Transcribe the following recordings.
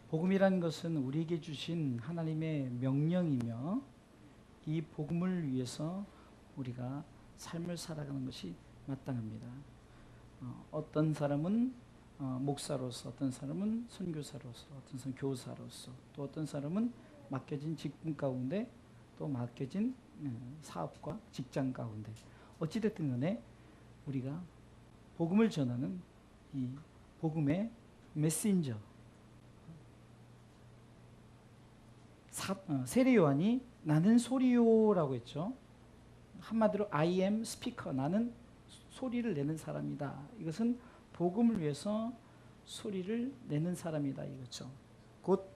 복음이라는 것은 우리에게 주신 하나님의 명령이며 이 복음을 위해서 우리가 삶을 살아가는 것이 마땅합니다. 어떤 사람은 목사로서, 어떤 사람은 선교사로서, 어떤 사람은 교사로서, 또 어떤 사람은 맡겨진 직분 가운데, 또 맡겨진 사업과 직장 가운데, 어찌됐든 간에 우리가 복음을 전하는 이 복음의 메신저, 세례 요한이 나는 소리요라고 했죠. 한마디로 I am speaker, 나는 소리를 내는 사람이다. 이것은 복음을 위해서 소리를 내는 사람이다 이거죠. 곧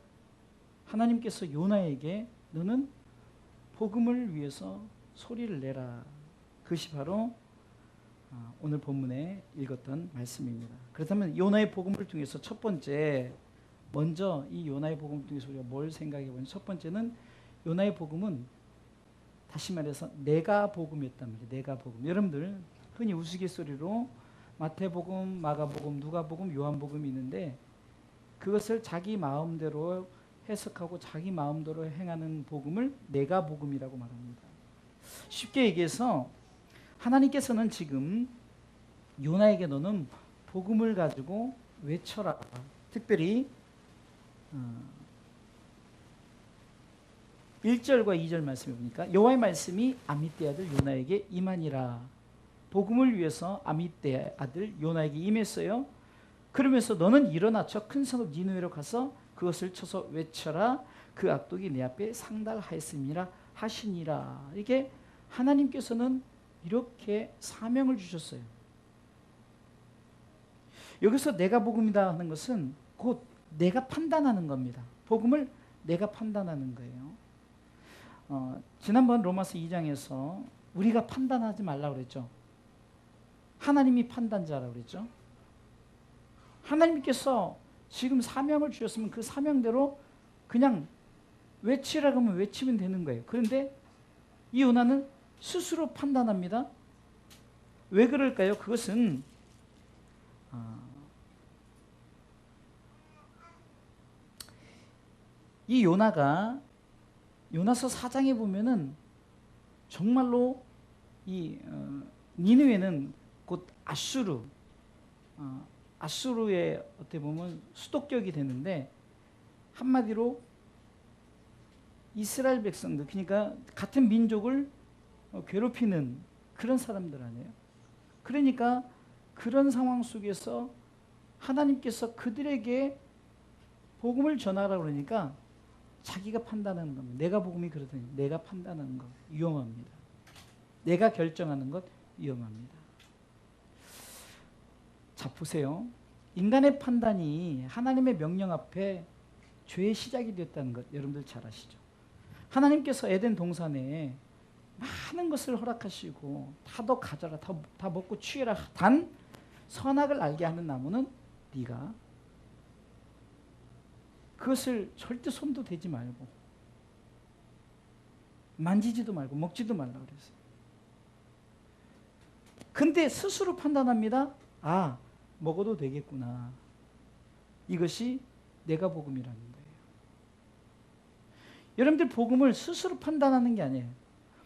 하나님께서 요나에게 너는 복음을 위해서 소리를 내라. 그것이 바로 오늘 본문에 읽었던 말씀입니다. 그렇다면 요나의 복음을 통해서 첫 번째, 먼저 이 요나의 복음을 통해서 우리가 뭘 생각해 보면, 첫 번째는 요나의 복음은 다시 말해서 내가 복음이었단 말이에요. 내가 복음. 여러분들 흔히 우스갯소리로 마태복음, 마가복음, 누가복음, 요한복음이 있는데 그것을 자기 마음대로 해석하고 자기 마음대로 행하는 복음을 내가 복음이라고 말합니다. 쉽게 얘기해서 하나님께서는 지금 요나에게 너는 복음을 가지고 외쳐라. 특별히 1절과 2절 말씀해 보니까 여호와의 말씀이 아미떼 아들 요나에게 임하니라. 복음을 위해서 아미떼 아들 요나에게 임했어요. 그러면서 너는 일어나 저 큰 성읍 니느웨로 가서 그것을 쳐서 외쳐라. 그 악독이 내 앞에 상달하였음이라 하시니라. 이게 하나님께서는 이렇게 사명을 주셨어요. 여기서 내가 복음이다 하는 것은 곧 내가 판단하는 겁니다. 복음을 내가 판단하는 거예요. 지난번 로마서 2장에서 우리가 판단하지 말라고 그랬죠. 하나님이 판단자라고 그랬죠. 하나님께서 지금 사명을 주셨으면 그 사명대로 그냥 외치라고 하면 외치면 되는 거예요. 그런데 이 요나는 스스로 판단합니다. 왜 그럴까요? 그것은 이 요나가 요나서 4장에 보면은 정말로 이 니느웨는 곧 아수르의 어떻게 보면 수도격이 되는데, 한마디로 이스라엘 백성들, 그러니까 같은 민족을 괴롭히는 그런 사람들 아니에요. 그러니까 그런 상황 속에서 하나님께서 그들에게 복음을 전하라 그러니까 자기가 판단하는 겁니다. 내가 복음이 그러더니 내가 판단하는 것 위험합니다. 내가 결정하는 것 위험합니다. 자, 보세요. 인간의 판단이 하나님의 명령 앞에 죄의 시작이 되었다는 것 여러분들 잘 아시죠? 하나님께서 에덴 동산에 많은 것을 허락하시고 다 너 가져라, 다 먹고 취해라. 단 선악을 알게 하는 나무는 네가 그것을 절대 손도 대지 말고 만지지도 말고 먹지도 말라고 그랬어요. 근데 스스로 판단합니다. 아, 먹어도 되겠구나. 이것이 내가 복음이라는 거예요. 여러분들 복음을 스스로 판단하는 게 아니에요.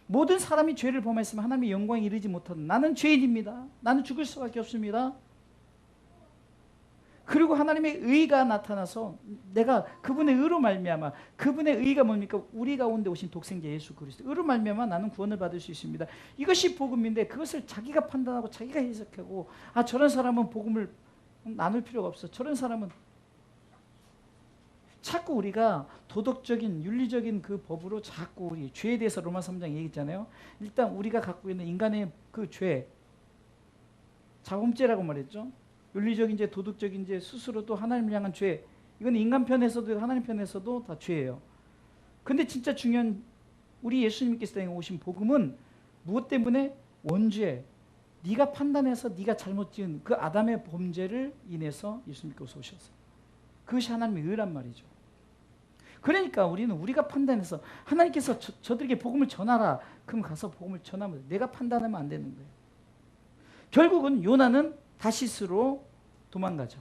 모든 사람이 죄를 범했으면 하나님의 영광에 이르지 못하는 나는 죄인입니다. 나는 죽을 수밖에 없습니다. 그리고 하나님의 의가 나타나서 내가 그분의 의로 말미암아, 그분의 의가 뭡니까? 우리 가운데 오신 독생자 예수 그리스도 의로 말미암아 나는 구원을 받을 수 있습니다. 이것이 복음인데 그것을 자기가 판단하고 자기가 해석하고, 아, 저런 사람은 복음을 나눌 필요가 없어. 저런 사람은, 자꾸 우리가 도덕적인 윤리적인 그 법으로 자꾸 우리 죄에 대해서 로마 3장 얘기했잖아요. 일단 우리가 갖고 있는 인간의 그 죄, 자범죄라고 말했죠. 윤리적인 죄, 도덕적인 죄, 스스로도 하나님을 향한 죄, 이건 인간 편에서도 하나님 편에서도 다 죄예요. 근데 진짜 중요한 우리 예수님께서 오신 복음은 무엇 때문에? 원죄, 네가 판단해서 네가 잘못 지은 그 아담의 범죄를 인해서 예수님께서 오셨어요. 그것이 하나님의 의란 말이죠. 그러니까 우리는 우리가 판단해서 하나님께서 저들에게 복음을 전하라. 그럼 가서 복음을 전하면 돼. 내가 판단하면 안 되는 거예요. 결국은 요나는 다시스로 도망가죠.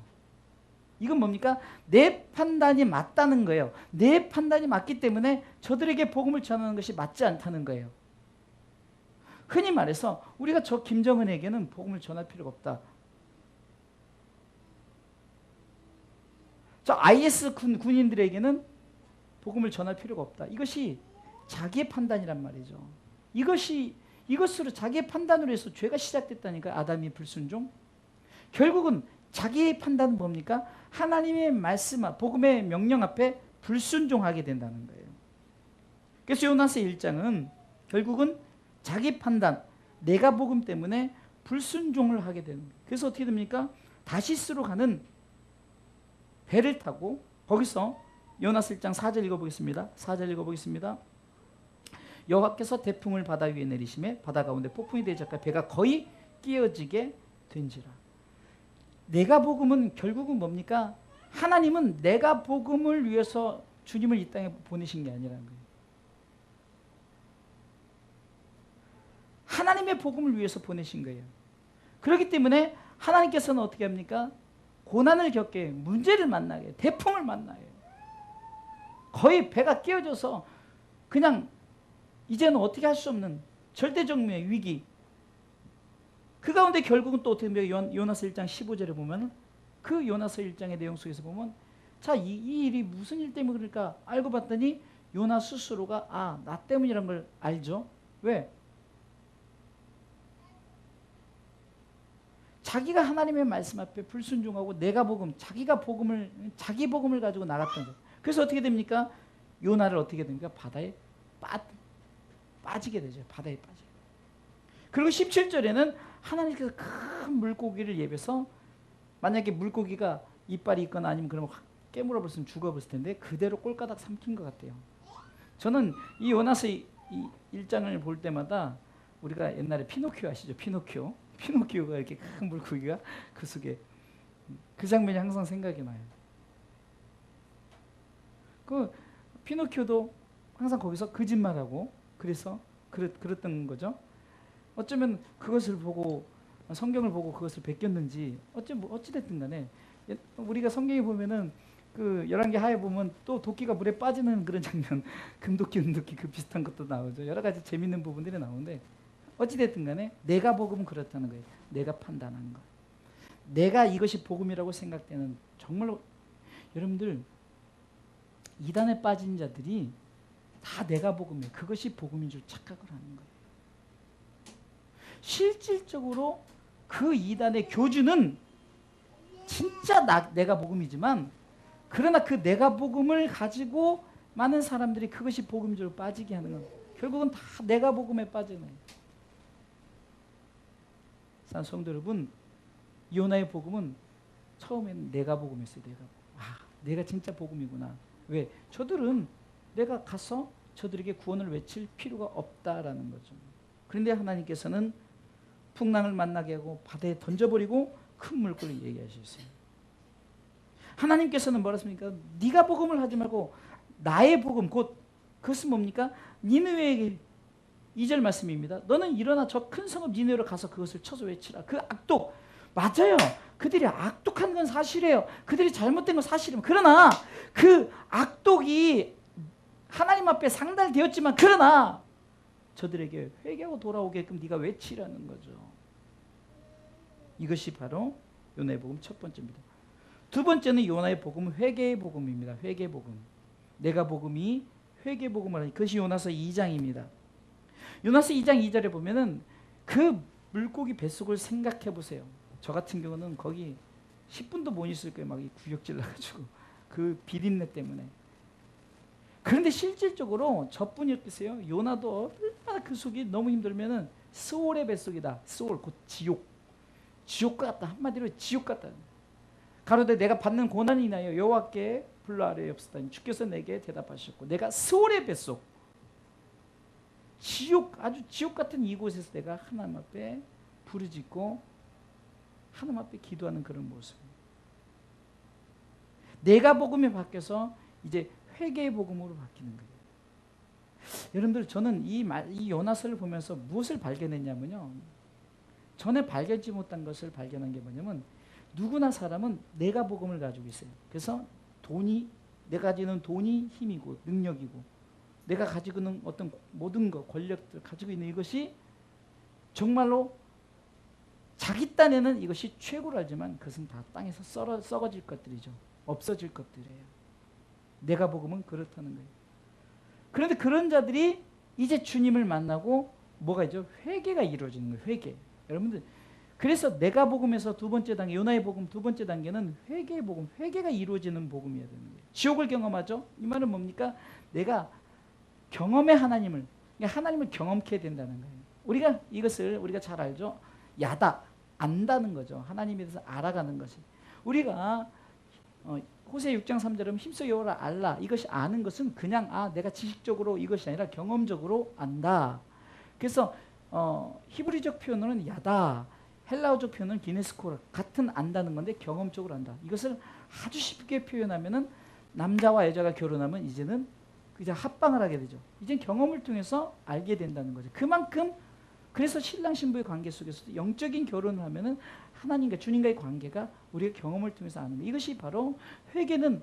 이건 뭡니까? 내 판단이 맞다는 거예요. 내 판단이 맞기 때문에 저들에게 복음을 전하는 것이 맞지 않다는 거예요. 흔히 말해서 우리가 저 김정은에게는 복음을 전할 필요가 없다. 저 IS 군인들에게는 복음을 전할 필요가 없다. 이것이 자기의 판단이란 말이죠. 이것으로 자기의 판단으로 해서 죄가 시작됐다니까. 아담이 불순종. 결국은 자기의 판단은 뭡니까? 하나님의 말씀, 복음의 명령 앞에 불순종하게 된다는 거예요. 그래서 요나서 1장은 결국은 자기 판단, 내가 복음 때문에 불순종을 하게 되는 거예요. 그래서 어떻게 됩니까? 다시스로 가는 배를 타고 거기서 요나서 1장 4절 읽어보겠습니다. 4절 읽어보겠습니다. 여호와께서 태풍을 바다 위에 내리심에 바다 가운데 폭풍이 되자까 배가 거의 끼어지게 된지라. 내가 복음은 결국은 뭡니까? 하나님은 내가 복음을 위해서 주님을 이 땅에 보내신 게 아니라는 거예요. 하나님의 복음을 위해서 보내신 거예요. 그렇기 때문에 하나님께서는 어떻게 합니까? 고난을 겪게, 문제를 만나게, 태풍을 만나요. 거의 배가 끼어져서 그냥 이제는 어떻게 할 수 없는 절대적의 위기. 그 가운데 결국은 또 어떻게 보면 요나서 1장 15절에 보면 그 요나서 1장의 내용 속에서 보면 자, 이 일이 무슨 일 때문에 그럴까 알고 봤더니 요나 스스로가 나 때문이란 걸 알죠. 왜? 자기가 하나님의 말씀 앞에 불순종하고 내가 복음, 자기 복음을 가지고 나갔던 거예요. 그래서 어떻게 됩니까? 요나를 어떻게 됩니까? 바다에 빠지게 되죠. 바다에 빠져요. 그리고 17절에는 하나님께서 큰 물고기를 예배해서 만약에 물고기가 이빨이 있거나 아니면 그러면 확 깨물어버렸으면 죽어버렸을 텐데 그대로 꼴까닥 삼킨 것 같아요. 저는 이 요나서 이 1장을 볼 때마다 우리가 옛날에 피노키오 아시죠? 피노키오가 이렇게 큰 물고기가 그 속에 그 장면이 항상 생각이 나요. 그 피노키오도 항상 거기서 거짓말하고 그래서 그랬던 거죠. 어쩌면 그것을 보고 성경을 보고 그것을 베꼈는지 어찌됐든 간에 우리가 성경에 보면은 그 11개 하에 보면 또 도끼가 물에 빠지는 그런 장면 금도끼 은도끼 그 비슷한 것도 나오죠. 여러 가지 재밌는 부분들이 나오는데 어찌됐든 간에 내가 복음은 그렇다는 거예요. 내가 판단하는 거. 내가 이것이 복음이라고 생각되는 정말로 여러분들 이단에 빠진 자들이 다 내가 복음이에요. 그것이 복음인 줄 착각을 하는 거예요. 실질적으로 그 이단의 교주는 진짜 내가 복음이지만 그러나 그 내가 복음을 가지고 많은 사람들이 그것이 복음인 줄 빠지게 하는 건 결국은 다 내가 복음에 빠지는 거예요. 성도 여러분, 요나의 복음은 처음에는 내가 복음이었어요. 내가 진짜 복음이구나. 왜? 저들은 내가 가서 저들에게 구원을 외칠 필요가 없다라는 거죠. 그런데 하나님께서는 풍랑을 만나게 하고 바다에 던져버리고 큰 물고기를 얘기하셨어요. 하나님께서는 뭐라 했습니까? 네가 복음을 하지 말고 나의 복음, 곧 그것은 뭡니까? 니느웨에게 2절 말씀입니다. 너는 일어나 저 큰 성읍 니느웨로 가서 그것을 쳐서 외치라. 그 악독 맞아요. 그들이 악독한 건 사실이에요. 그들이 잘못된 건 사실이에요. 그러나 그 악독이 하나님 앞에 상달되었지만 그러나 저들에게 회개하고 돌아오게끔 네가 외치라는 거죠. 이것이 바로 요나의 복음 첫 번째입니다. 두 번째는 요나의 복음은 회개의 복음입니다. 회개 복음. 내가 복음이 회개 복음을 하니 그것이 요나서 2장입니다. 요나서 2장 2절에 보면은 그 물고기 뱃속을 생각해 보세요. 저 같은 경우는 거기 10분도 못 있을 거예요. 막 이 구역질 나가지고 그 비린내 때문에. 그런데 실질적으로 저뿐이었겠어요. 요나도 얼마나 그 속이 너무 힘들면은 스올의 뱃속이다. 스올 곧 지옥. 지옥 같다. 한마디로 지옥 같다. 가로되 내가 받는 고난이 인하여 여호와께 불러아뢰 없었다니 주께서 내게 대답하셨고 내가 스올의 뱃속 지옥 아주 지옥 같은 이곳에서 내가 하나님 앞에 부르짖고 하나님 앞에 기도하는 그런 모습. 내가 복음이 바뀌어서 이제 회개의 복음으로 바뀌는 거예요. 여러분들 저는 이 요나서를 보면서 무엇을 발견했냐면요. 전에 발견하지 못한 것을 발견한 게 뭐냐면 누구나 사람은 내가 복음을 가지고 있어요. 그래서 내가 가지는 돈이 힘이고 능력이고 내가 가지고 있는 어떤 모든 것, 권력들 가지고 있는 이것이 정말로 자기 딴에는 이것이 최고로 알지만 그것은 다 땅에서 썩어질 것들이죠. 없어질 것들이에요. 내가 복음은 그렇다는 거예요. 그런데 그런 자들이 이제 주님을 만나고 뭐가 있죠? 회개가 이루어지는 거예요. 회개. 여러분들, 그래서 내가 복음에서 두 번째 단계, 요나의 복음 두 번째 단계는 회개의 복음, 회개가 이루어지는 복음이어야 되는 거예요. 지옥을 경험하죠? 이 말은 뭡니까? 내가 경험의 하나님을 경험케 해야 된다는 거예요. 우리가 이것을 우리가 잘 알죠? 안다는 거죠. 하나님에 대해서 알아가는 것이. 우리가 호세 6장 3절은 힘써 여호와를 알라. 이것이 아는 것은 그냥 내가 지식적으로 이것이 아니라 경험적으로 안다. 그래서 히브리적 표현으로는 야다. 헬라어적 표현은 기네스코라. 같은 안다는 건데 경험적으로 안다. 이것을 아주 쉽게 표현하면은 남자와 여자가 결혼하면 이제는 이제 합방을 하게 되죠. 이제 경험을 통해서 알게 된다는 거죠. 그만큼 그래서 신랑 신부의 관계 속에서도 영적인 결혼을 하면은 하나님과 주님과의 관계가 우리가 경험을 통해서 아는 거예요. 이것이 바로 회개는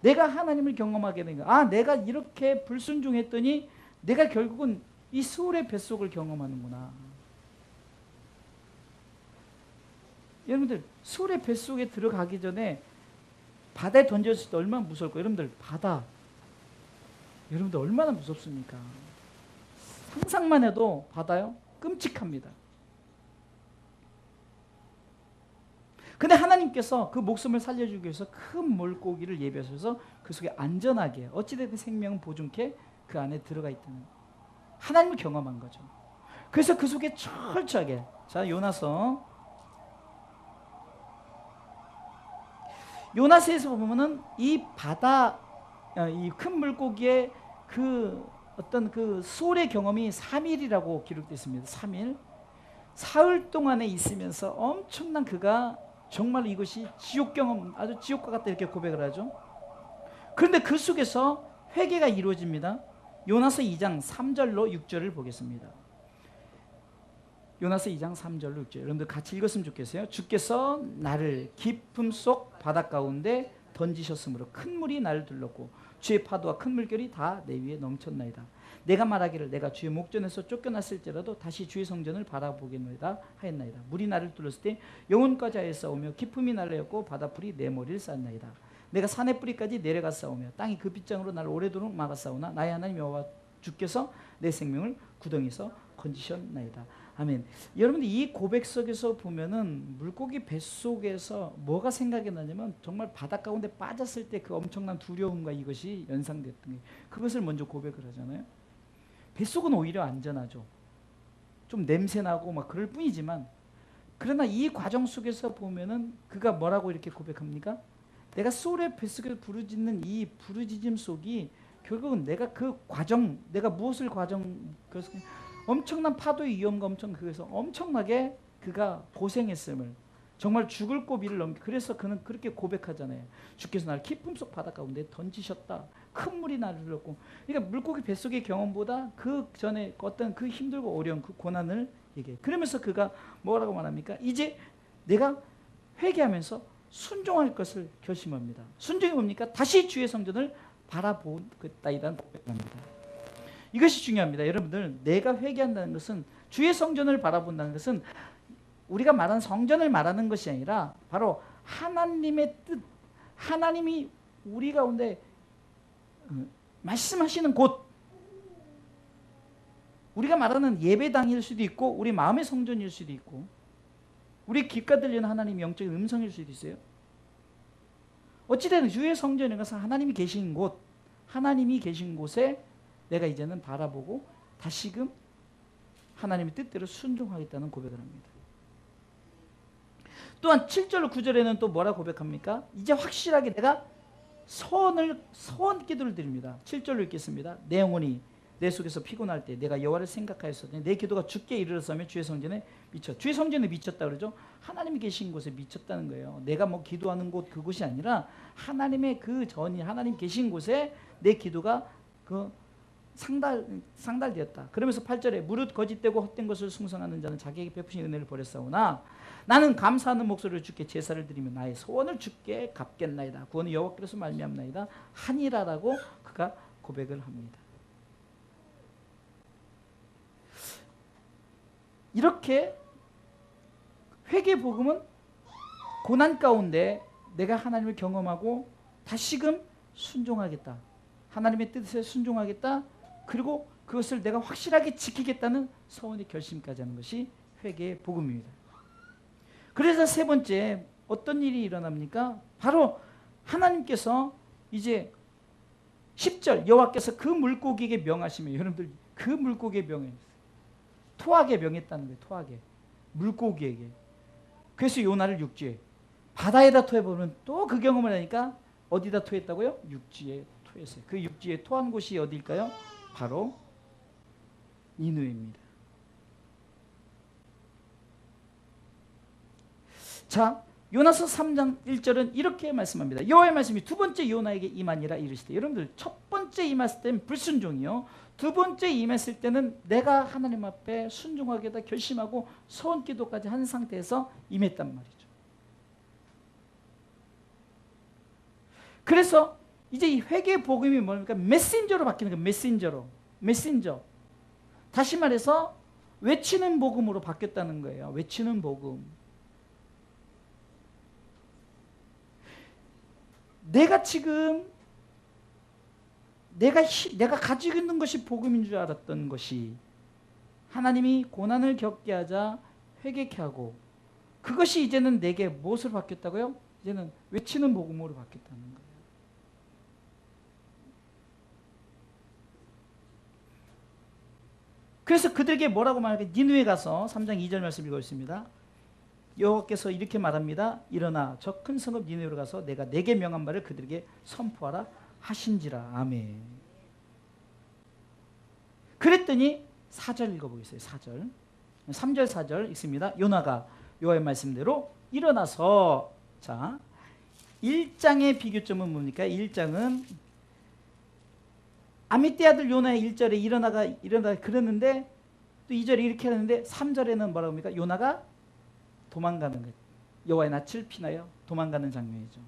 내가 하나님을 경험하게 되는 거예요. 내가 이렇게 불순종했더니 내가 결국은 이 수울의 뱃속을 경험하는구나. 여러분들 수울의 뱃속에 들어가기 전에 바다에 던졌을 때 얼마나 무서울까요? 여러분들 바다 여러분들 얼마나 무섭습니까? 상상만 해도 바다요? 끔찍합니다. 근데 하나님께서 그 목숨을 살려주기 위해서 큰 물고기를 예비하셔서 그 속에 안전하게 어찌됐든 생명은 보존케 그 안에 들어가 있다는 하나님을 경험한 거죠. 그래서 그 속에 철저하게 자 요나서에서 보면은 이 바다 이 큰 물고기의 그 어떤 그 수월의 경험이 3일이라고 기록되어 있습니다. 3일. 사흘 동안에 있으면서 엄청난 그가 정말 이것이 지옥 경험, 아주 지옥과 같다 이렇게 고백을 하죠. 그런데 그 속에서 회개가 이루어집니다. 요나서 2장 3절로 6절을 보겠습니다. 요나서 2장 3절로 6절. 여러분들 같이 읽었으면 좋겠어요. 주께서 나를 깊음 속 바다 가운데 던지셨으므로 큰 물이 나를 둘렀고 주의 파도와 큰 물결이 다 내 위에 넘쳤나이다. 내가 말하기를 내가 주의 목전에서 쫓겨났을지라도 다시 주의 성전을 바라보겠나이다 하였나이다. 물이 나를 둘렀을 때 영혼까지 하여 싸우며 깊음이 나를 였고 바다풀이 내 머리를 쌌나이다. 내가 산의 뿌리까지 내려가 싸우며 땅이 그 빗장으로 나를 오래도록 막아 싸우나 나의 하나님 여호와 주께서 내 생명을 구덩이에서 건지셨나이다. 아멘. 여러분들 이 고백 속에서 보면은 물고기 뱃속에서 뭐가 생각이 나냐면 정말 바다 가운데 빠졌을 때 그 엄청난 두려움과 이것이 연상됐던 거예요. 그것을 먼저 고백을 하잖아요. 뱃속은 오히려 안전하죠. 좀 냄새나고 막 그럴 뿐이지만 그러나 이 과정 속에서 보면은 그가 뭐라고 이렇게 고백합니까? 내가 소울의 뱃속에서 부르짖는 이 부르짖음 속이 결국은 내가 그 과정, 내가 무엇을 그래서 엄청난 파도의 위험과 그래서 엄청나게 그가 고생했음을 정말 죽을 고비를 그래서 그는 그렇게 고백하잖아요. 주께서 나를 깊음 속 바다 가운데 던지셨다. 큰 물이 나를 눌렀고. 그러니까 물고기 뱃속의 경험보다 그 전에 어떤 그 힘들고 어려운 그 고난을 얘기해요. 그러면서 그가 뭐라고 말합니까? 이제 내가 회개하면서 순종할 것을 결심합니다. 순종이 뭡니까? 다시 주의 성전을 바라보겠다이라는 고백입니다. 이것이 중요합니다. 여러분들 내가 회개한다는 것은 주의 성전을 바라본다는 것은 우리가 말하는 성전을 말하는 것이 아니라 바로 하나님의 뜻, 하나님이 우리 가운데 말씀하시는 곳, 우리가 말하는 예배당일 수도 있고 우리 마음의 성전일 수도 있고 우리 귓가 들리는 하나님의 영적인 음성일 수도 있어요. 어찌되든 주의 성전인 것은 하나님이 계신 곳, 하나님이 계신 곳에 내가 이제는 바라보고 다시금 하나님의 뜻대로 순종하겠다는 고백을 합니다. 또한 7절 9절에는 또 뭐라 고백합니까? 이제 확실하게 내가 소원 기도를 드립니다. 7절로 읽겠습니다. 내 영혼이 내 속에서 피곤할 때 내가 여호와를 생각하였으니 내 기도가 주께 이르렀으며 주의 성전에 주의 성전에 미쳤다 그러죠. 하나님이 계신 곳에 미쳤다는 거예요. 내가 뭐 기도하는 곳 그곳이 아니라 하나님의 그 전이 하나님 계신 곳에 내 기도가 그 상달되었다. 그러면서 8절에 무릇 거짓되고 헛된 것을 숭상하는 자는 자기에게 베푸신 은혜를 버렸사오나 나는 감사하는 목소리로 주께 제사를 드리며 나의 소원을 주께 갚겠나이다. 구원은 여호와께로서 말미암나이다 하니라라고 그가 고백을 합니다. 이렇게 회개 복음은 고난 가운데 내가 하나님을 경험하고 다시금 순종하겠다. 하나님의 뜻에 순종하겠다. 그리고 그것을 내가 확실하게 지키겠다는 서원의 결심까지 하는 것이 회개의 복음입니다. 그래서 세 번째 어떤 일이 일어납니까? 바로 하나님께서 이제 10절 여호와께서 그 물고기에게 명하시며 여러분들 그 물고기에 명했어요. 토하게 명했다는 거예요. 토하게. 물고기에게. 그래서 요나를 육지에 바다에다 토해보면 또 그 경험을 하니까 어디다 토했다고요? 육지에 토했어요. 그 육지에 토한 곳이 어디일까요? 바로 니느웨입니다. 자, 요나서 3장 1절은 이렇게 말씀합니다. 여호와의 말씀이 두 번째 요나에게 임하니라 이르시되, 여러분들 첫 번째 임했을 때는 불순종이요, 두 번째 임했을 때는 내가 하나님 앞에 순종하겠다 결심하고 소원기도까지 한 상태에서 임했단 말이죠. 그래서 이제 이 회개의 복음이 뭡니까? 메신저로 바뀌는 거예요. 메신저. 다시 말해서 외치는 복음으로 바뀌었다는 거예요. 외치는 복음. 내가 지금 내가 가지고 있는 것이 복음인 줄 알았던 것이 하나님이 고난을 겪게 하자 회개케 하고, 그것이 이제는 내게 무엇으로 바뀌었다고요? 이제는 외치는 복음으로 바뀌었다는 거예요. 그래서 그들에게 뭐라고 말할까요? 니느웨 가서 3장 2절 말씀 읽었습니다. 여호와께서 이렇게 말합니다. 일어나 저 큰 성읍 니느웨로 가서 내가 내게 명한 말을 그들에게 선포하라 하신지라. 아멘. 그랬더니 4절 읽어보겠어요. 4절. 3절 4절 읽습니다. 요나가 여호와의 말씀대로 일어나서, 자 1장의 비교점은 뭡니까? 1장은 아미떼 아들 요나의 1절에 일어나가 그러는데 또 2절에 이렇게 하는데 3절에는 뭐라고 합니까? 요나가 도망가는 거예요. 여호와의 낯을 피하여 도망가는 장면이죠.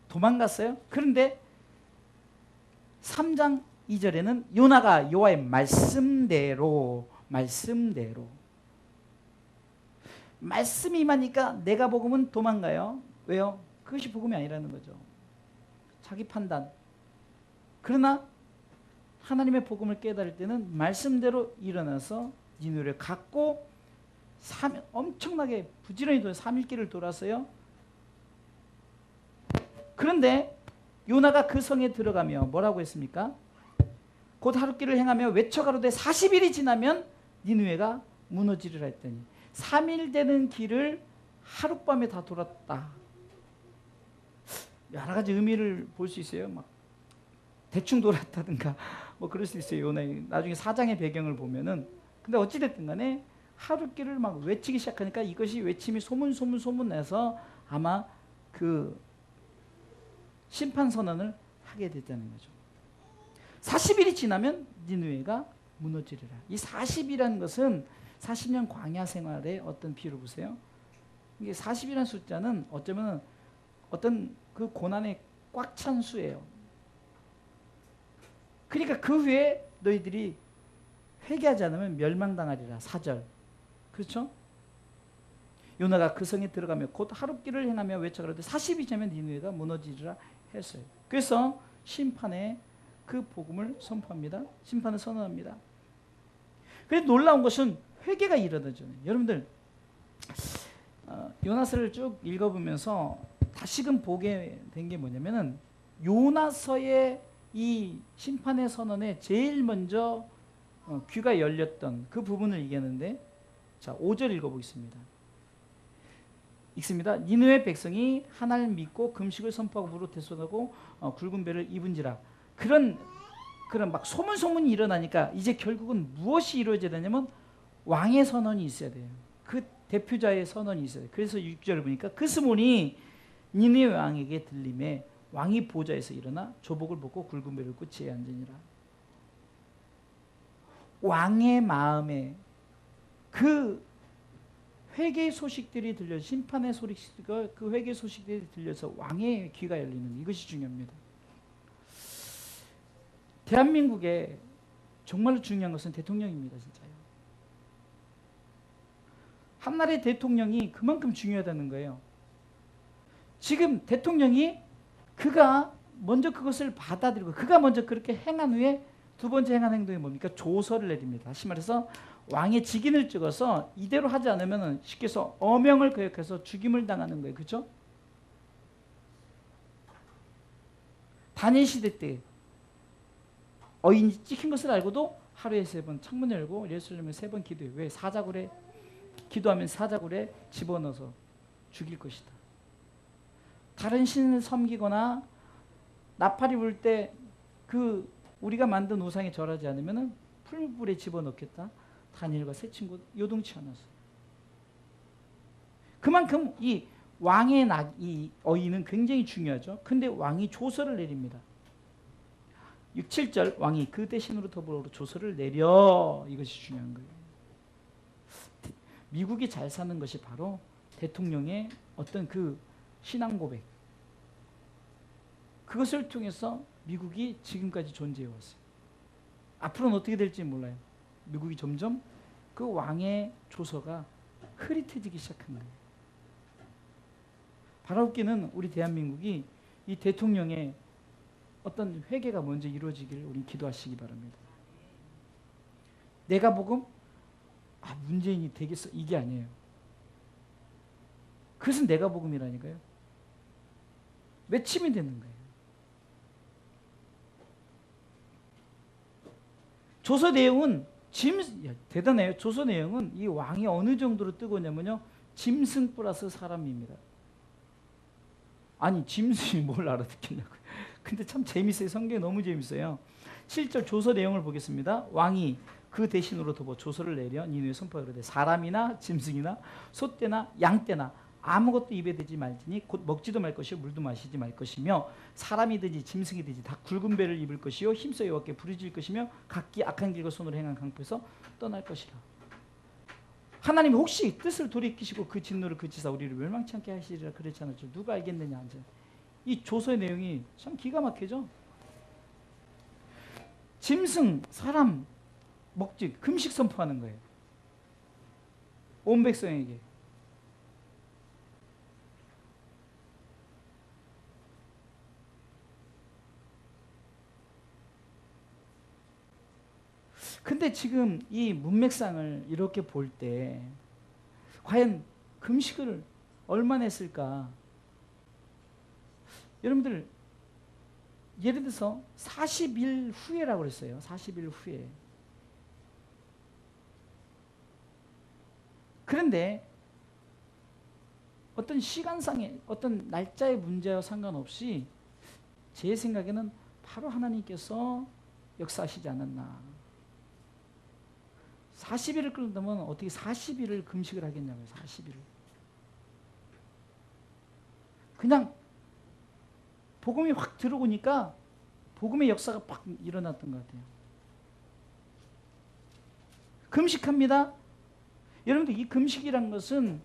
도망갔어요. 그런데 3장 2절에는 요나가 여호와의 말씀대로 말씀이 임하니까 내가 복음은 도망가요. 왜요? 그것이 복음이 아니라는 거죠. 자기 판단. 그러나 하나님의 복음을 깨달을 때는 말씀대로 일어나서 니느웨를 갔고 엄청나게 부지런히 3일길을 돌았어요. 그런데 요나가 그 성에 들어가며 뭐라고 했습니까? 곧 하룻길을 행하며 외쳐가로되 40일이 지나면 니느웨가 무너지리라 했더니 3일 되는 길을 하룻밤에 다 돌았다. 여러 가지 의미를 볼 수 있어요. 막 대충 돌았다든가 뭐 그럴 수 있어요. 요나 나중에 4장의 배경을 보면은. 근데 어찌됐든 간에 하룻길을 막 외치기 시작하니까 이것이 외침이 소문 나서 아마 그 심판 선언을 하게 됐다는 거죠. 40일이 지나면 니느웨가 무너지리라. 이 40이라는 것은 40년 광야 생활의 어떤 비유를 보세요. 이게 40이라는 숫자는 어쩌면 어떤 그 고난에 꽉 찬 수예요. 그러니까 그 후에 너희들이 회개하지 않으면 멸망당하리라. 4절. 그렇죠? 요나가 그 성에 들어가며 곧 하룻길을 행하며 외쳐가로되 40이 지나면 니느웨가 무너지리라 했어요. 그래서 심판의 그 복음을 선포합니다. 심판을 선언합니다. 그래서 놀라운 것은 회개가 일어나죠. 여러분들 요나서를 쭉 읽어보면서 다시금 보게 된 게 뭐냐면은 요나서의 이 심판의 선언에 제일 먼저 귀가 열렸던 그 부분을 얘기하는데, 자 5절 읽어보겠습니다. 읽습니다. 니느웨 백성이 하나님을 믿고 금식을 선포하고 무릇 대손하고 굵은 배를 입은지라. 그런 막 소문이 일어나니까 이제 결국은 무엇이 이루어져야 되냐면 왕의 선언이 있어야 돼요. 그 대표자의 선언이 있어야 돼요. 그래서 6절을 보니까 그 소문이 니느웨 왕에게 들림에 왕이 보좌에서 일어나 조복을 벗고 굵은 배를 입고 지혜에 앉으니라. 왕의 마음에 그 회개의 소식들이 들려, 심판의 소식과 그 회개의 소식들이 들려서 왕의 귀가 열리는, 이것이 중요합니다. 대한민국에 정말로 중요한 것은 대통령입니다. 진짜요. 한 나라의 대통령이 그만큼 중요하다는 거예요. 지금 대통령이 그가 먼저 그것을 받아들이고 그가 먼저 그렇게 행한 후에 두 번째 행한 행동이 뭡니까? 조서를 내립니다. 다시 말해서 왕의 직인을 찍어서 이대로 하지 않으면 쉽게 해서 어명을 거역해서 죽임을 당하는 거예요. 그렇죠? 다니엘 시대 때 어인이 찍힌 것을 알고도 하루에 3번 창문 열고 예루살렘에 3번 기도해요. 왜? 사자굴에 기도하면 사자굴에 집어넣어서 죽일 것이다. 다른 신을 섬기거나 나팔이 불 때 그 우리가 만든 우상에 절하지 않으면 풀불에 집어넣겠다. 다니엘과 세 친구 요동치 않았어. 그만큼 이 왕의 이 어인은 굉장히 중요하죠. 근데 왕이 조서를 내립니다. 6, 7절 왕이 그 대신으로 더불어 조서를 내려, 이것이 중요한 거예요. 미국이 잘 사는 것이 바로 대통령의 어떤 그 신앙 고백, 그것을 통해서 미국이 지금까지 존재해 왔어요. 앞으로는 어떻게 될지 몰라요. 미국이 점점 그 왕의 조서가 흐릿해지기 시작한 거예요. 바라옵기는 우리 대한민국이 이 대통령의 어떤 회개가 먼저 이루어지기를 우리 기도하시기 바랍니다. 내가 복음? 문재인이 되겠어? 이게 아니에요. 그것은 내가 복음이라니까요. 외침이 되는 거예요. 조서 내용은 대단해요. 조서 내용은 이 왕이 어느 정도로 뜨거냐면요, 짐승 플러스 사람입니다. 아니 짐승이 뭘 알아듣겠냐고요. 근데 참 재밌어요. 성경이 너무 재밌어요. 7절 조서 내용을 보겠습니다. 왕이 그 대신으로 더불어 조서를 내려 니느웨에 선포하되 이르되 사람이나 짐승이나 소떼나 양떼나 아무것도 입에 대지 말지니 곧 먹지도 말 것이요 물도 마시지 말 것이며 사람이든지 짐승이든지 다 굵은 배를 입을 것이요 힘써 여호와께 부르짖을 것이며 각기 악한 길과 손으로 행한 강포에서 떠날 것이라. 하나님이 혹시 뜻을 돌이키시고 그 진노를 그치사 우리를 멸망치 않게 하시리라 그렇지 않았죠. 누가 알겠느냐. 이 조서의 내용이 참 기가 막히죠. 짐승, 사람, 먹지, 금식 선포하는 거예요. 온 백성에게. 근데 지금 이 문맥상을 이렇게 볼 때 과연 금식을 얼마나 했을까? 여러분들 예를 들어서 40일 후에라고 그랬어요. 40일 후에. 그런데 어떤 시간상의 어떤 날짜의 문제와 상관없이 제 생각에는 바로 하나님께서 역사하시지 않았나. 40일을 끌다면 어떻게 40일을 금식을 하겠냐고요. 40일을. 그냥 복음이 확 들어오니까 복음의 역사가 팍 일어났던 것 같아요. 금식합니다. 여러분들 이 금식이란 것은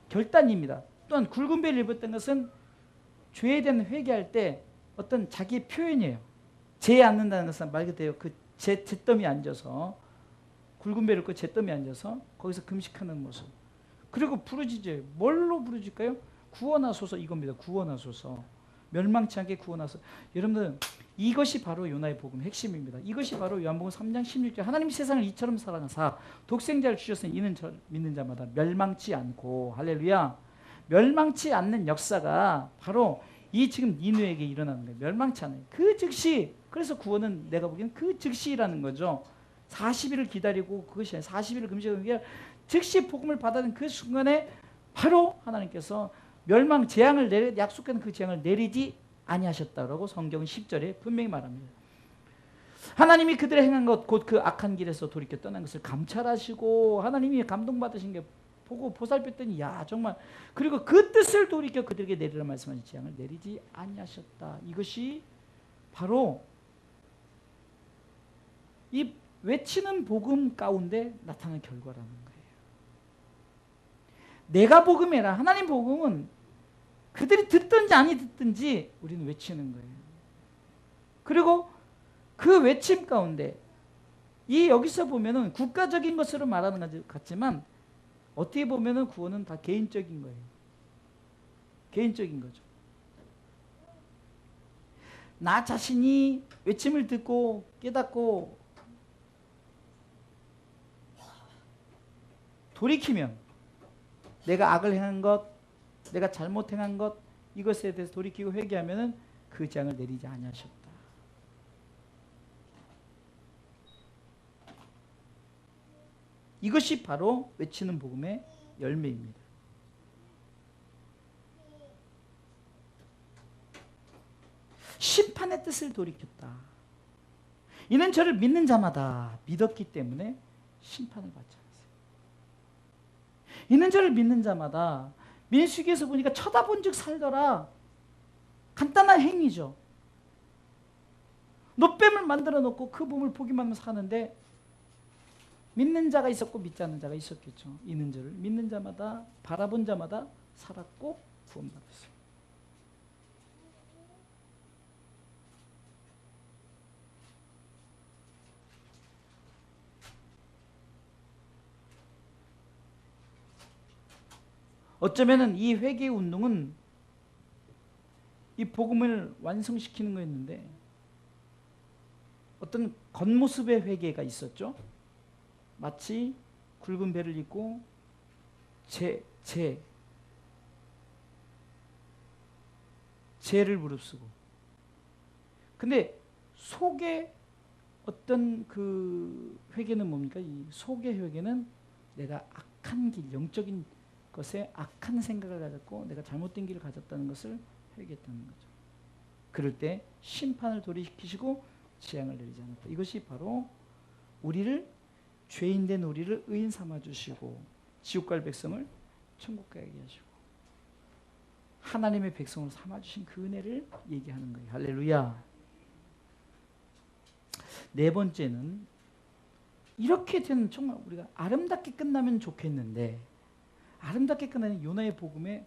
결단입니다. 또한 굵은 배를 입었던 것은 죄에 대한 회개할 때 어떤 자기의 표현이에요. 죄에 앉는다는 것은 말 그대로 그 잿더미에 앉아서 굵은 배를 입고 잿더미에 앉아서 거기서 금식하는 모습. 그리고 부르짖어요. 뭘로 부르짖을까요? 구원하소서 이겁니다. 구원하소서. 멸망치 않게 구원하소서. 여러분들 이것이 바로 요나의 복음의 핵심입니다. 이것이 바로 요한복음 3장 16절 하나님이 세상을 이처럼 사랑하사 독생자를 주셨으니 이는 저 믿는 자마다 멸망치 않고 할렐루야. 멸망치 않는 역사가 바로 이 지금 니느웨에게 일어나는 거예요. 멸망치 않아요. 그 즉시. 그래서 구원은 내가 보기에는 그 즉시라는 거죠. 40일을 기다리고 그것이 아니라 40일을 금식하는 게 즉시 복음을 받아든 그 순간에 바로 하나님께서 멸망 재앙을 약속한 그 재앙을 내리지 아니하셨다라고 성경은 10절에 분명히 말합니다. 하나님이 그들의 행한 것 곧 그 악한 길에서 돌이켜 떠난 것을 감찰하시고 하나님이 감동받으신 게 보고 보살폈더니 야 정말 그리고 그 뜻을 돌이켜 그들에게 내리라 말씀하신 재앙을 내리지 아니하셨다. 이것이 바로 이 외치는 복음 가운데 나타나는 결과라는 거예요. 내가 복음해라. 하나님 복음은 그들이 듣든지 아니 듣든지 우리는 외치는 거예요. 그리고 그 외침 가운데 이 여기서 보면은 국가적인 것으로 말하는 것 같지만 어떻게 보면은 구원은 다 개인적인 거예요. 개인적인 거죠. 나 자신이 외침을 듣고 깨닫고 돌이키면 내가 악을 행한 것, 내가 잘못 행한 것 이것에 대해서 돌이키고 회개하면은 그 재앙을 내리지 아니하셨다. 이것이 바로 외치는 복음의 열매입니다. 심판의 뜻을 돌이켰다. 이는 저를 믿는 자마다 믿었기 때문에 심판을 받지 않았어요. 이는 저를 믿는 자마다 민수기에서 보니까 쳐다본 즉 살더라. 간단한 행위죠. 노뱀을 만들어 놓고 그 몸을 보기만 하면 사는데 믿는 자가 있었고 믿지 않는 자가 있었겠죠. 있는 자를 믿는 자마다 바라본 자마다 살았고 구원받았어요. 어쩌면은 이 회개 운동은 이 복음을 완성시키는 거였는데 어떤 겉모습의 회개가 있었죠. 마치 굵은 배를 입고 죄를 무릅쓰고. 근데 속에 어떤 그 회개는 뭡니까? 이 속의 회개는 내가 악한 길, 영적인 것에 악한 생각을 가졌고 내가 잘못된 길을 가졌다는 것을 회개했다는 거죠. 그럴 때 심판을 돌이키시고 재앙을 내리지 않았다. 이것이 바로 우리를 죄인된 우리를 의인 삼아주시고 지옥 갈 백성을 천국 가게 하시고 하나님의 백성으로 삼아주신 그 은혜를 얘기하는 거예요. 할렐루야. 네 번째는 이렇게 된 정말 우리가 아름답게 끝나면 좋겠는데 아름답게 끝나는 요나의 복음에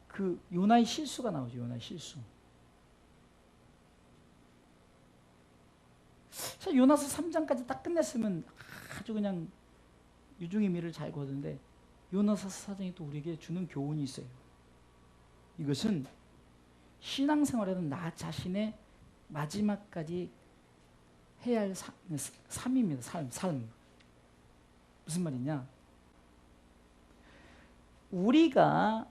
그 요나의 실수가 나오죠. 요나의 실수. 자, 요나서 3장까지 딱 끝냈으면 아주 그냥 유중의 미를 잘 거두는데 요나서 4장이 또 우리에게 주는 교훈이 있어요. 이것은 신앙생활에는 나 자신의 마지막까지 해야 할 삶입니다. 삶. 무슨 말이냐? 우리가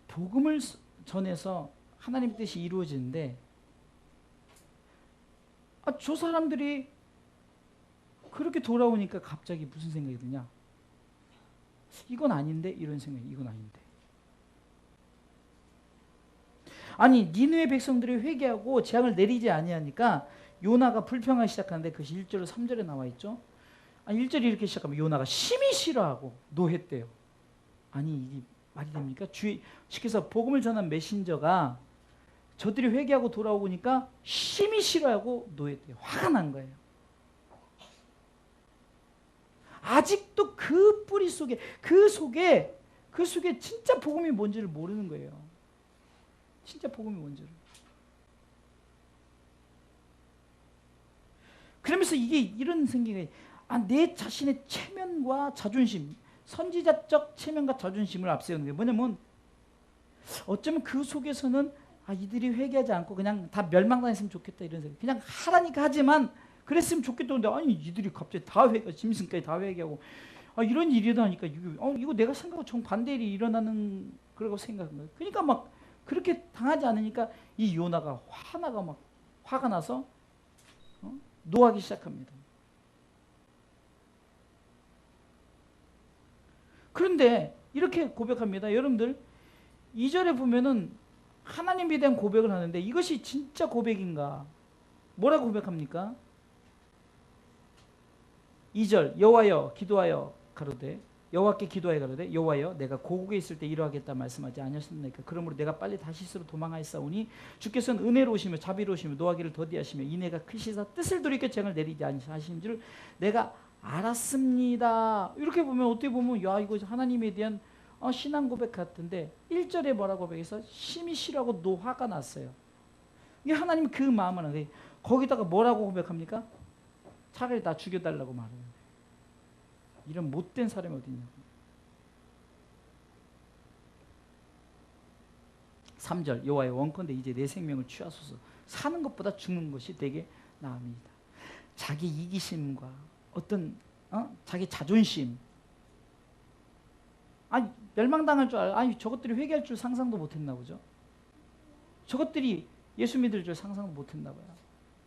복음을 전해서 하나님 뜻이 이루어지는데 저 사람들이 그렇게 돌아오니까 갑자기 무슨 생각이 드냐? 이건 아닌데? 이런 생각이 이건 아닌데. 아니 니느웨 백성들이 회개하고 재앙을 내리지 아니하니까 요나가 불평하기 시작하는데 그것이 1절 3절에 나와 있죠. 1절이 이렇게 시작하면 요나가 심히 싫어하고 노했대요. 아니 이게 말이 됩니까? 시켜서 복음을 전한 메신저가 저들이 회개하고 돌아오니까 심히 싫어하고 노했대요. 화가 난 거예요. 아직도 그 뿌리 속에 그 속에 진짜 복음이 뭔지를 모르는 거예요. 진짜 복음이 뭔지를. 그러면서 이게 이런 생각이 내 자신의 체면과 자존심, 선지자적 체면과 자존심을 앞세우는 게 뭐냐면 어쩌면 그 속에서는 이들이 회개하지 않고 그냥 다 멸망당했으면 좋겠다 이런 생각. 그냥 하라니까 하지만 그랬으면 좋겠다는데 아니 이들이 갑자기 다 짐승까지 다 회개하고 이런 일이 일어나니까 이거 내가 생각하고 정반대 일이 일어나는 그러고 생각한 거예요. 그러니까 막 그렇게 당하지 않으니까 이 요나가 화가 나서 노하기 시작합니다. 그런데 이렇게 고백합니다. 여러분들 2절에 보면은 하나님에 대한 고백을 하는데 이것이 진짜 고백인가? 뭐라고 고백합니까? 2절 여호와여 기도하여 가로되 여호와께 기도하여 가로되 여호와여 내가 고국에 있을 때 이러하겠다 말씀하지 아니하셨나이까. 그러므로 내가 빨리 다시스로 도망하였사오니 주께서는 은혜로우시며 자비로우시며 노하기를 더디하시며 이내가 크시사 뜻을 돌이켜 재앙을 내리지 아니하신 줄 내가 알았습니다. 이렇게 보면 어떻게 보면 야 이거 하나님에 대한 신앙 고백 같은데 1절에 뭐라고 고백해서 심히 싫어하고 노화가 났어요. 이게 하나님 그 마음을 하는데 거기다가 뭐라고 고백합니까? 차라리 나 죽여달라고 말해요. 이런 못된 사람이 어디 있냐고. 3절 여호와여 원컨대 이제 내 생명을 취하소서. 사는 것보다 죽는 것이 되게 나옵니다. 자기 이기심과 어떤 자기 자존심, 아니 멸망당할 줄 아니 저것들이 회개할 줄 상상도 못했나 보죠. 저것들이 예수 믿을 줄 상상도 못했나 봐요.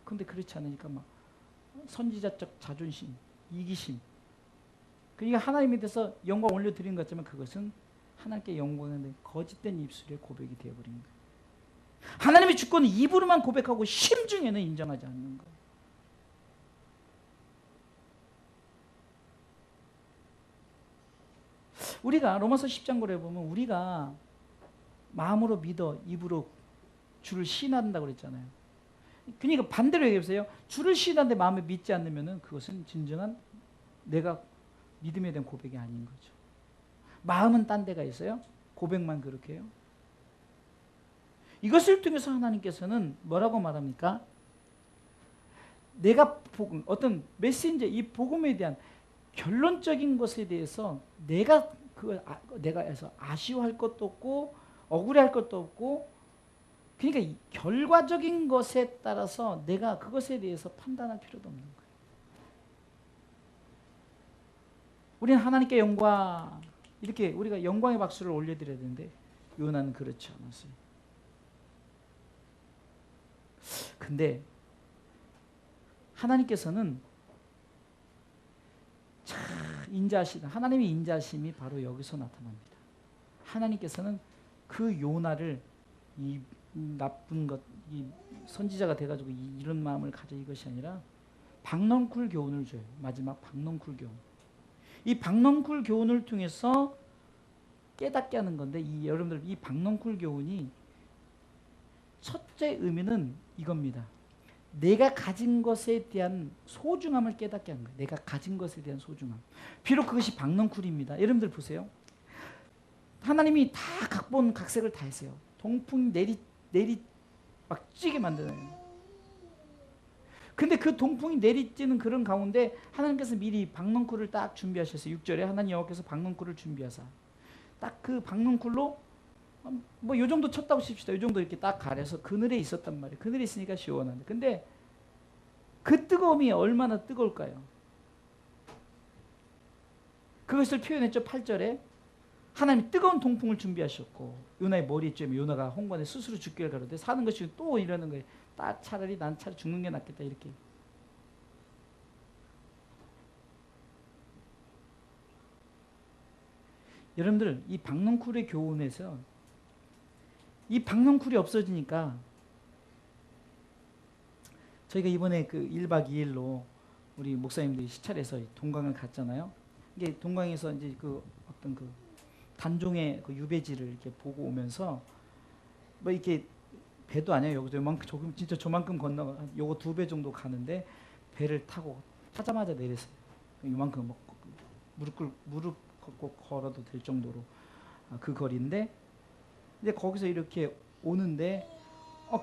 근데 그렇지 않으니까 막 선지자적 자존심, 이기심. 그러니까 하나님에 대해서 영광 올려드리는 것 같지만 그것은 하나님께 영광의 거짓된 입술의 고백이 되어버린 거예요. 하나님의 주권은 입으로만 고백하고 심중에는 인정하지 않는 거예요. 우리가 로마서 10장 고려 보면 우리가 마음으로 믿어 입으로 주를 시인한다고 그랬잖아요. 그러니까 반대로 얘기해보세요. 주를 시인하는데 마음에 믿지 않으면 그것은 진정한 내가 믿음에 대한 고백이 아닌 거죠. 마음은 딴 데가 있어요. 고백만 그렇게 해요. 이것을 통해서 하나님께서는 뭐라고 말합니까? 내가 복음, 어떤 메신저, 이 복음에 대한 결론적인 것에 대해서 내가 해서 아쉬워할 것도 없고 억울해할 것도 없고, 그러니까 이 결과적인 것에 따라서 내가 그것에 대해서 판단할 필요도 없는 거예요. 우리는 하나님께 영광, 이렇게 우리가 영광의 박수를 올려드려야 되는데 요나는 그렇지 않았어요. 근데 하나님께서는 참 인자하시다. 하나님의 인자심이 바로 여기서 나타납니다. 하나님께서는 그 요나를 이 나쁜 것, 이 선지자가 돼가지고 이런 마음을 가져 이것이 아니라 박넝쿨 교훈을 줘요. 마지막 박넝쿨 교훈. 이 박넝쿨 교훈을 통해서 깨닫게 하는 건데, 여러분들 이 박넝쿨 교훈이 첫째 의미는 이겁니다. 내가 가진 것에 대한 소중함을 깨닫게 하는 거예요. 내가 가진 것에 대한 소중함. 비록 그것이 박넝쿨입니다. 여러분들 보세요. 하나님이 다 각본 각색을 다 했어요. 동풍 내리 막 찌게 만드네요. 근데 그 동풍이 내리쬐는 그런 가운데 하나님께서 미리 박넝쿨을 딱 준비하셨어요. 6절에 하나님 여호와께서 박넝쿨을 준비하사 딱 그 박넝쿨로 뭐 요 정도 쳤다고 칩시다. 요 정도 이렇게 딱 가려서 그늘에 있었단 말이에요. 그늘에 있으니까 시원한데, 근데 그 뜨거움이 얼마나 뜨거울까요? 그것을 표현했죠. 8절에 하나님이 뜨거운 동풍을 준비하셨고 요나의 머리에 쬐면 요나가 홍관에 스스로 죽기를 가로되 사는 것이 또 이러는 거예요. 딱 차라리 난 차라리 죽는 게 낫겠다 이렇게. 여러분들 이 박넝쿨의 교훈에서 이 박넝쿨이 없어지니까 저희가 이번에 그 1박 2일로 우리 목사님들이 시찰해서 동강을 갔잖아요. 이게 동강에서 이제 그 어떤 그 단종의 그 유배지를 이렇게 보고 오면서 뭐 이렇게 배도 아니에요. 요만큼 조금 진짜 저만큼 건너 요거 2배 정도 가는데 배를 타고 타자마자 내렸어요. 요만큼 뭐 무릎 걷고 걸어도 될 정도로 그 거리인데 이제 거기서 이렇게 오는데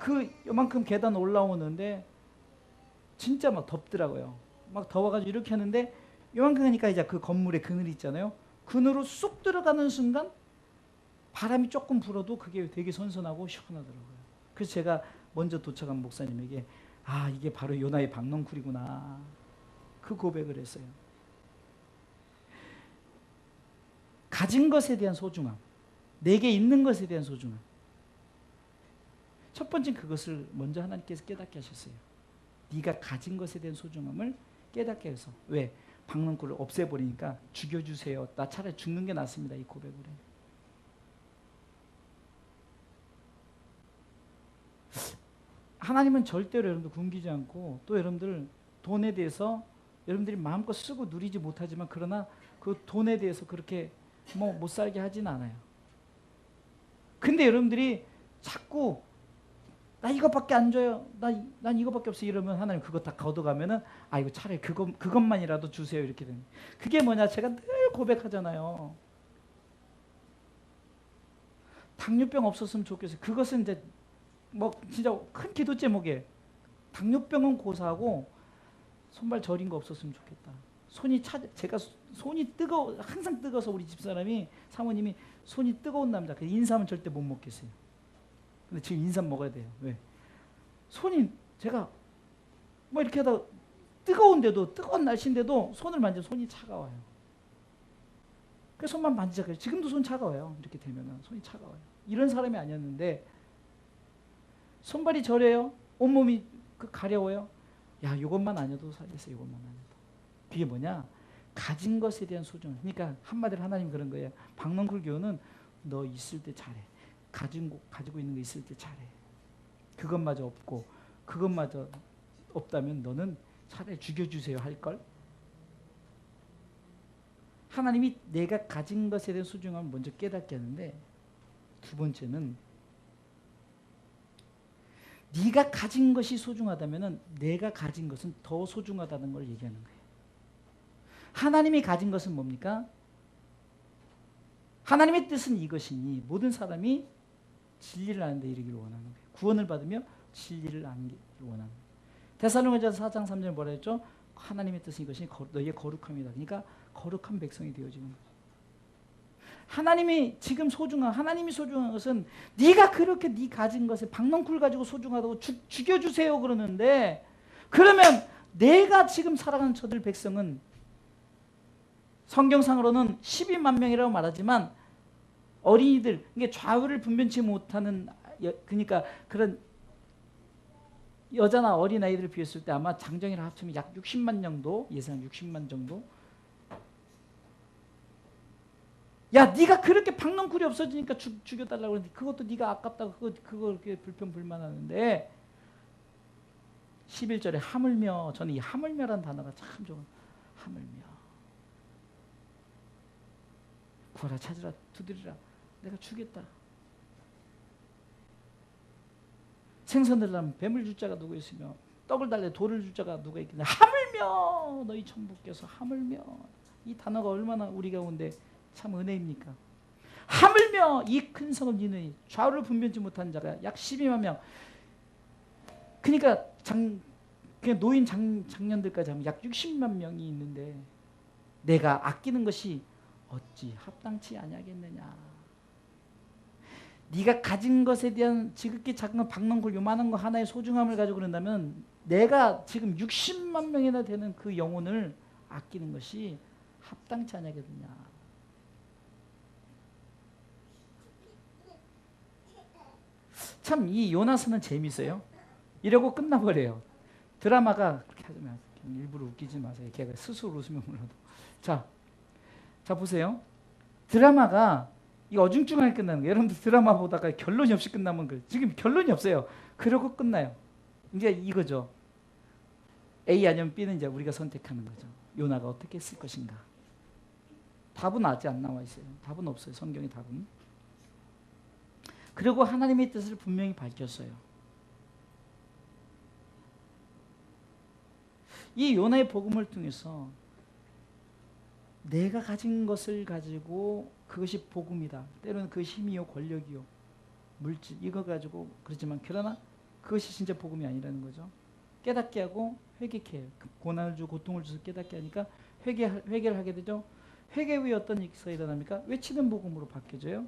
그 요만큼 계단 올라오는데 진짜 막 덥더라고요. 막 더워가지고 이렇게 하는데 요만큼 하니까 이제 그 건물에 그늘이 있잖아요. 그늘로 쑥 들어가는 순간 바람이 조금 불어도 그게 되게 선선하고 시원하더라고요. 그래서 제가 먼저 도착한 목사님에게 이게 바로 요나의 박넝쿨이구나 그 고백을 했어요. 가진 것에 대한 소중함, 내게 있는 것에 대한 소중함. 첫 번째는 그것을 먼저 하나님께서 깨닫게 하셨어요. 네가 가진 것에 대한 소중함을 깨닫게 해서. 왜? 박넝쿨을 없애버리니까 죽여주세요. 나 차라리 죽는 게 낫습니다. 이 고백을 해. 하나님은 절대로 여러분들 굶기지 않고 또 여러분들 돈에 대해서 여러분들이 마음껏 쓰고 누리지 못하지만 그러나 그 돈에 대해서 그렇게 뭐 못 살게 하진 않아요. 근데 여러분들이 자꾸 나 이것밖에 안 줘요. 난 이것밖에 없어 이러면 하나님 그거 다 걷어가면은 아 이거 차라리 그것만이라도 주세요 이렇게 되는. 그게 뭐냐 제가 늘 고백하잖아요. 당뇨병 없었으면 좋겠어요. 그것은 이제 뭐 진짜 큰 기도 제목이에요. 당뇨병은 고사하고 손발 저린 거 없었으면 좋겠다. 제가 손이 항상 뜨거워서 우리 집사람이 사모님이 손이 뜨거운 남자. 그 인삼은 절대 못 먹겠어요. 근데 지금 인삼 먹어야 돼요. 왜? 제가 뭐 이렇게 하다 뜨거운 날씨인데도 손을 만지면 손이 차가워요. 그래서 손만 만지작해요. 지금도 손 차가워요. 이렇게 되면은 손이 차가워요. 이런 사람이 아니었는데 손발이 저려요. 온몸이 가려워요. 야, 이것만 아니어도 살겠어. 이것만 아니어도. 그게 뭐냐? 가진 것에 대한 소중. 그러니까 한마디로 하나님 그런 거예요. 박농쿨 교훈은 너 있을 때 잘해. 가지고 있는 거 있을 때 잘해. 그것마저 없고 그것마저 없다면 너는 차라리 죽여주세요 할걸? 하나님이 내가 가진 것에 대한 소중함을 먼저 깨닫게 하는데 두 번째는 네가 가진 것이 소중하다면 내가 가진 것은 더 소중하다는 걸 얘기하는 거예요. 하나님이 가진 것은 뭡니까? 하나님의 뜻은 이것이니 모든 사람이 진리를 아는 데 이르기를 원하는 거예요. 구원을 받으며 진리를 아는 게 원하는 거예요. 데살로니가서 4장 3절 뭐라 했죠? 하나님의 뜻은 이것이 너희의 거룩함이다. 그러니까 거룩한 백성이 되어지는 거예요. 하나님이 소중한 것은 네가 그렇게 네 가진 것에 박넝쿨 가지고 소중하다고 죽여주세요 그러는데 그러면 내가 지금 살아가는 저들 백성은 성경상으로는 12만 명이라고 말하지만 어린이들, 이게 좌우를 분변치 못하는 그러니까 그런 여자나 어린아이들을 비웠을 때 아마 장정이랑 합치면 약 60만 정도, 예상 60만 정도. 야, 네가 그렇게 박넝쿨이 없어지니까 죽여달라고 그러는데 그것도 네가 아깝다고 그거 그렇게 불평불만하는데 11절에 하물며, 저는 이 하물며라는 단어가 참 좋아요. 하물며 구하라 찾으라 두드리라 내가 주겠다. 생선 들려면 뱀을 줄 자가 누구 있으며 떡을 달래 돌을 줄 자가 누가 있겠냐. 하물며 너희 천부께서 하물며, 이 단어가 얼마나 우리 가운데 참 은혜입니까? 하물며 이 큰 성을 이루니 좌우를 분변치 못한 자가 약 12만 명. 그러니까 그냥 노인 장년들까지 하면 약 60만 명이 있는데 내가 아끼는 것이 어찌 합당치 아니하겠느냐. 네가 가진 것에 대한 지극히 작은 거 박넝쿨 요만한 거 하나의 소중함을 가지고 그런다면 내가 지금 60만 명이나 되는 그 영혼을 아끼는 것이 합당치 아니하겠느냐. 참 이 요나스는 재밌어요. 이러고 끝나버려요. 드라마가 그렇게 하지 마세요. 일부러 웃기지 마세요. 걔가 스스로 웃으면 몰라도. 자 보세요. 드라마가 이 어중중하게 끝나는 거예요. 여러분들 드라마 보다가 결론이 없이 끝나면 지금 결론이 없어요. 그러고 끝나요. 이제 이거죠. A 아니면 B는 이제 우리가 선택하는 거죠. 요나가 어떻게 했을 것인가. 답은 아직 안 나와 있어요. 답은 없어요. 성경의 답은. 그리고 하나님의 뜻을 분명히 밝혔어요. 이 요나의 복음을 통해서 내가 가진 것을 가지고 그것이 복음이다. 때로는 그 힘이요 권력이요 물질 이거 가지고 그렇지만 그러나 그것이 진짜 복음이 아니라는 거죠. 깨닫게 하고 회개케 해요. 고난을 주고 고통을 줘서 깨닫게 하니까 회개를 하게 되죠. 회개 후에 어떤 일이 일어납니까? 외치는 복음으로 바뀌어져요.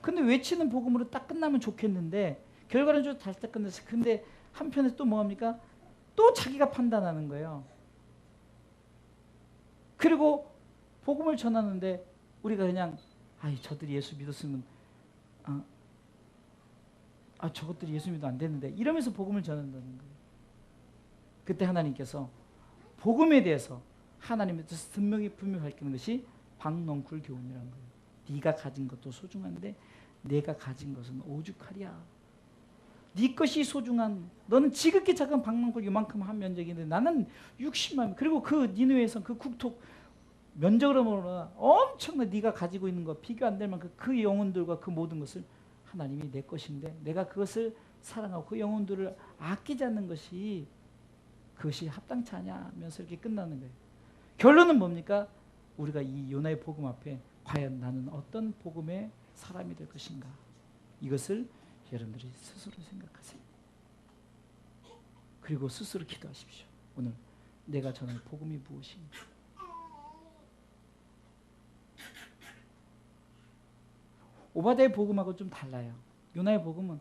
근데 외치는 복음으로 딱 끝나면 좋겠는데 결과는 좀 다시 딱 끝났어요. 근데 한편에서 또 뭐합니까? 또 자기가 판단하는 거예요. 그리고 복음을 전하는데 우리가 그냥 저들이 예수 믿었으면 저것들이 예수 믿으면 안 되는데 이러면서 복음을 전한다는 거예요. 그때 하나님께서 복음에 대해서 하나님의 뜻을 분명히 밝히는 것이 박넝쿨 교훈이라는 거예요. 네가 가진 것도 소중한데 내가 가진 것은 오죽하랴. 네 것이 소중한, 너는 지극히 작은 방망불 요만큼 한 면적인데 나는 60만, 그리고 그 니느웨에서 그 국토 면적으로 엄청난 네가 가지고 있는 것 비교 안 될 만큼 그 영혼들과 그 모든 것을 하나님이 내 것인데 내가 그것을 사랑하고 그 영혼들을 아끼지 않는 것이 그것이 합당치 않냐 하면서 이렇게 끝나는 거예요. 결론은 뭡니까? 우리가 이 요나의 복음 앞에 과연 나는 어떤 복음의 사람이 될 것인가? 이것을 여러분들이 스스로 생각하세요. 그리고 스스로 기도하십시오. 오늘 내가 전할 복음이 무엇인가? 오바댜의 복음하고 좀 달라요. 요나의 복음은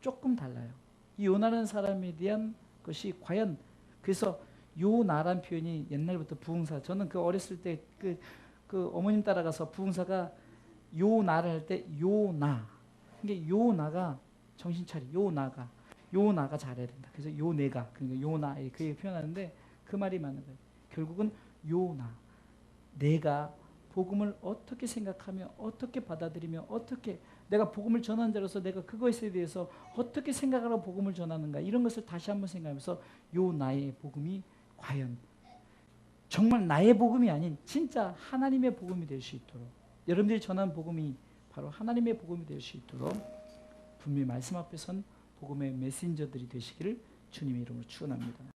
조금 달라요. 이 요나라는 사람에 대한 것이 과연, 그래서 요나란 표현이 옛날부터 부흥사, 저는 그 어렸을 때 그 어머님 따라가서 부흥사가 요나를 할 때 요나, 이게 요나가 정신 차리, 요나가 잘해야 된다. 그래서 요네가, 그러니까 요나 그렇게 표현하는데 그 말이 맞는 거예요. 결국은 요나, 내가 복음을 어떻게 생각하며 어떻게 받아들이며 어떻게 내가 복음을 전하는 자로서 내가 그것에 대해서 어떻게 생각하고 복음을 전하는가, 이런 것을 다시 한번 생각하면서 요 나의 복음이 과연 정말 나의 복음이 아닌 진짜 하나님의 복음이 될 수 있도록, 여러분들이 전한 복음이 바로 하나님의 복음이 될 수 있도록 분명히 말씀 앞에 선 복음의 메신저들이 되시기를 주님의 이름으로 축원합니다.